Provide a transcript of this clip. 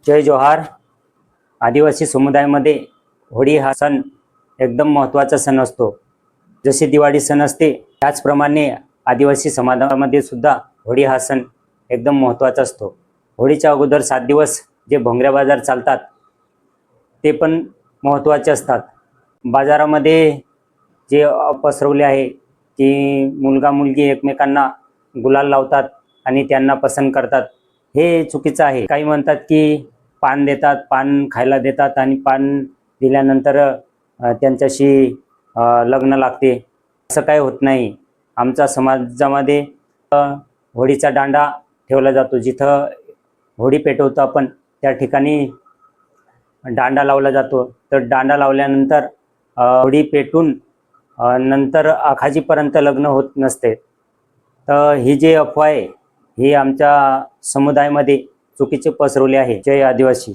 जय जोहार. आदिवासी समुदायामध्ये होळी हा सण एकदम महत्त्वाचा सण असतो. जसे दिवाळी सण असते त्याचप्रमाणे आदिवासी समाजामध्ये सुद्धा होळी हा सण एकदम महत्त्वाचा असतो. होळीच्या अगोदर 7 दिवस जे भोंगऱ्या बाजार चालतात ते पण महत्त्वाचे असतात. बाजारामध्ये जे पसरवले आहे की मुलगा मुलगी एकमेकांना गुलाल लावतात आणि त्यांना पसंत करतात, हे चुकीचं आहे. काही म्हणतात की पान देतात, पान खायला देतात आणि पान दिल्यानंतर त्यांच्याशी लग्न लागते. असं काही होत नाही. आमच्या समाजामध्ये होळीचा दांडा ठेवला जातो. जिथं होळी पेटवतो आपण त्या ठिकाणी दांडा लावला जातो. तर दांडा लावल्यानंतर होळी पेटून नंतर आखाजीपर्यंत लग्न होत नसते. तर ही जी अफवा आहे ही आमच्या समुदायामध्ये चुकीचे पसरवले आहे. जय आदिवासी.